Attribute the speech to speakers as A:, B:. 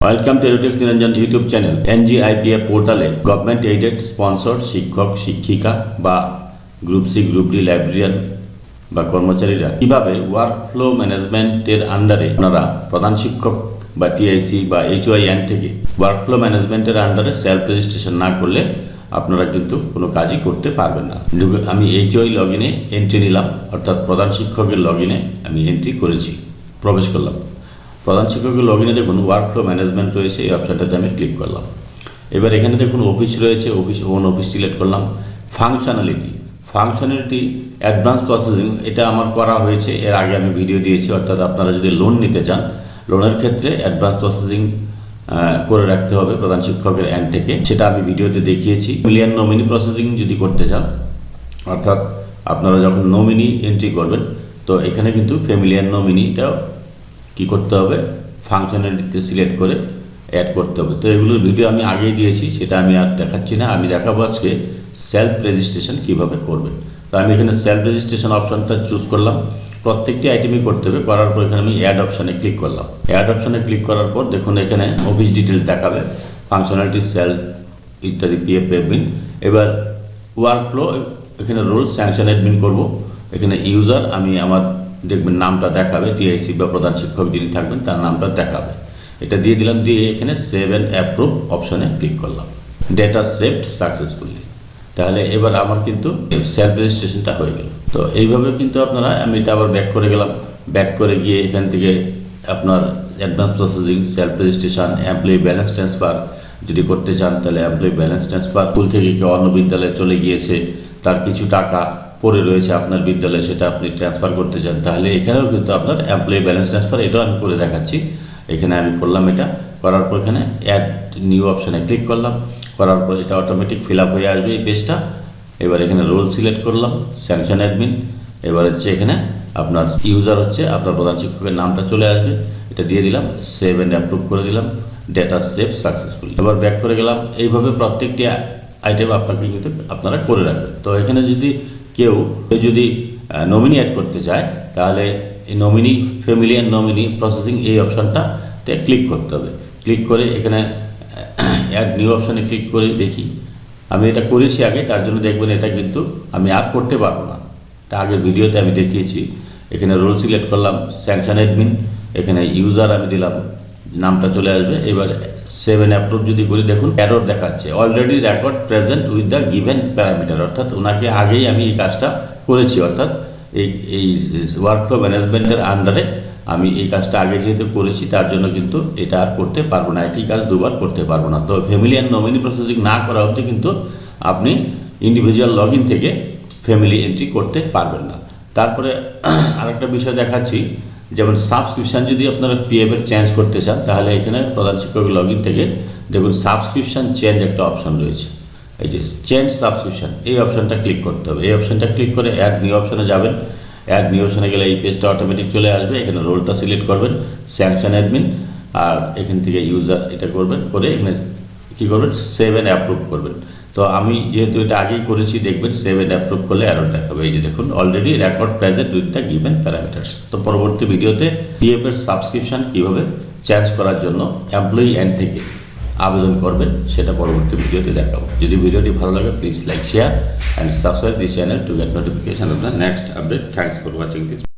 A: Welcome to Edutech Niranjan YouTube channel. NGIPF পোর্টালে government aided sponsored শিক্ষক শিক্ষিকা বা group C group D librarian বা কর্মচারীরা কীভাবে ওয়ার্কফ্লো ম্যানেজমেন্টের আন্ডারে আপনারা প্রধান শিক্ষক বা TIC বা HYN থেকে ওয়ার্কফ্লো ম্যানেজমেন্টের আন্ডারে সেলফ রেজিস্ট্রেশন না করলে আপনারা কিন্তু কোনো কাজই করতে পারবেন না। আমি HY লগইনে এন্ট্রি নিলাম, অর্থাৎ প্রধান শিক্ষকের লগইনে আমি এন্ট্রি করেছি, প্রবেশ করলাম। প্রধান শিক্ষকের লগইনে দেখুন ওয়ার্কফ্লো ম্যানেজমেন্ট রয়েছে, এই অপশানটাতে আমি ক্লিক করলাম। এবার এখানে দেখুন অফিস রয়েছে, ওন অফিস সিলেক্ট করলাম। ফাংশনালিটি অ্যাডভান্স প্রসেসিং, এটা আমার করা হয়েছে, এর আগে আমি ভিডিও দিয়েছি। অর্থাৎ আপনারা যদি লোন নিতে চান, লোনের ক্ষেত্রে অ্যাডভান্স প্রসেসিং করে রাখতে হবে প্রধান শিক্ষকের এন্ড থেকে, সেটা আমি ভিডিওতে দেখিয়েছি। মিলিয়ন নমিনি প্রসেসিং যদি করতে চান, অর্থাৎ আপনারা যখন নমিনি এন্ট্রি করবেন, তো এখানে কিন্তু ফ্যামিলিয়ান নমিনিটাও কী করতে হবে, ফাংশনালিটিতে সিলেক্ট করে অ্যাড করতে হবে। তো এগুলোর ভিডিও আমি আগেই দিয়েছি, সেটা আমি আর দেখাচ্ছি না। আমি দেখাবো আজকে সেলফ রেজিস্ট্রেশন কীভাবে করবেন। তো আমি এখানে সেলফ রেজিস্ট্রেশন অপশানটা চুজ করলাম। প্রত্যেকটি আইটেমই করতে হবে। করার পর এখানে আমি অ্যাড অপশানে ক্লিক করলাম। অ্যাড অপশানে ক্লিক করার পর দেখুন এখানে অফিস ডিটেলস দেখাবে, ফাংশনালিটি, সেলফ ইত্যাদি, PF অ্যাডমিন। এবার ওয়ার্কফ্লো, এখানে রোল স্যাংশন অ্যাডমিন করব। এখানে ইউজার আমি আমার দেখবেন নামটা দেখাবে, TIC বা প্রধান শিক্ষক যিনি থাকবেন তার নামটা দেখাবে। এটা দিয়ে দিলাম, দিয়ে এখানে সেভ অ্যান্ড অ্যাপ্রুভ অপশানে ক্লিক করলাম। Data saved successfully. তাহলে এবার আমার কিন্তু সেলফ রেজিস্ট্রেশনটা হয়ে গেল। তো এইভাবে কিন্তু আপনারা, আমি এটা আবার ব্যাক করে গেলাম। ব্যাক করে গিয়ে এখান থেকে আপনার advance processing, self registration, employee balance transfer যদি করতে চান, তাহলে এমপ্লয়ি ব্যালেন্স ট্রান্সফার, স্কুল থেকে কেউ অন্য বিদ্যালয়ে চলে গিয়েছে, তার কিছু টাকা পড়ে রয়েছে আপনার বিদ্যালয়ে, সেটা আপনি ট্রান্সফার করতে চান, তাহলে এখানেও কিন্তু আপনার এমপ্লয়ি ব্যালেন্স ট্রান্সফার, এটাও আমি করে দেখাচ্ছি। এখানে আমি করলাম, এটা করার পর এখানে অ্যাড নিউ অপশানে ক্লিক করলাম। করার পর এটা অটোমেটিক ফিল আপ হয়ে আসবে এই পেজটা। এবার এখানে রোল সিলেক্ট করলাম, স্যাংশন অ্যাডমিন। এবার হচ্ছে এখানে আপনার ইউজার হচ্ছে আপনার প্রধান শিক্ষকের নামটা চলে আসবে, এটা দিয়ে দিলাম, সেভ অ্যান্ড অ্যাপ্রুভ করে দিলাম। Data save successful. এবার ব্যাক করে গেলাম। এইভাবে প্রত্যেকটি আইটেম আপনাকে কিন্তু আপনারা করে রাখবেন। তো এখানে কেউ যদি নমিনি অ্যাড করতে চায়, তাহলে এই নমিনি, ফ্যামিলিয়ান নমিনি প্রসেসিং, এই অপশানটাতে ক্লিক করতে হবে। ক্লিক করে এখানে অ্যাড নিউ অপশানে ক্লিক করে দেখি। আমি এটা করেছি আগে, তার জন্য দেখবেন এটা কিন্তু আমি আর করতে পারবো না, এটা আগের ভিডিওতে আমি দেখিয়েছি। এখানে রোল সিলেক্ট করলাম, স্যাংশন অ্যাডমিন, এখানে ইউজার আমি দিলাম, নামটা চলে আসবে। এবার সেভ অ্যান্ড অ্যাপ্রুভ যদি করি, দেখুন এরর দেখাচ্ছে, already record present with the given parameter. অর্থাৎ ওনাকে আগেই আমি এই কাজটা করেছি, অর্থাৎ এই ওয়ার্কফ্লো ম্যানেজমেন্টের আন্ডারে আমি এই কাজটা আগে যেহেতু করেছি, তার জন্য কিন্তু এটা আর করতে পারবো না, একই কাজ দুবার করতে পারবো না। তো ফ্যামিলি অ্যান্ড নমিনি প্রসেসিং না করা অবধি কিন্তু আপনি ইন্ডিভিজুয়াল লগইন থেকে ফ্যামিলি এন্ট্রি করতে পারবেন না। তারপরে আরেকটা বিষয় দেখাচ্ছি, যেমন সাবস্ক্রিপশান যদি আপনারা PF এর চেঞ্জ করতে চান, তাহলে এখানে প্রধান শিক্ষক লগইন থেকে দেখুন সাবস্ক্রিপশান চেঞ্জ একটা অপশান রয়েছে, এই যে চেঞ্জ সাবস্ক্রিপশান, এই অপশানটা ক্লিক করতে হবে। এই অপশানটা ক্লিক করে অ্যাড নিউ অপশানে যাবেন। অ্যাড নিউ অপশানে গেলে এই পেজটা অটোমেটিক চলে আসবে। এখানে রোলটা সিলেক্ট করবেন, স্যাংশন অ্যাডমিন, আর এখান থেকে ইউজার এটা করবেন, করে এখানে কী করবেন, সেভ অ্যান্ড অ্যাপ্রুভ করবেন। তো আমি যেহেতু এটা আগেই করেছি, দেখবেন সেভ অ্যান্ড অ্যাপ্রুভ করলে এরর দেখাবে, এই যে দেখুন already record present with the given parameters. তো পরবর্তী ভিডিওতে PF এর সাবস্ক্রিপশান কীভাবে চেঞ্জ করার জন্য এমপ্লয়ি এন্ড থেকে আবেদন করবেন, সেটা পরবর্তী ভিডিওতে দেখাবো। যদি ভিডিওটি ভালো লাগে, please like, share and subscribe this channel to get notification off the next update. Thanks for watching this.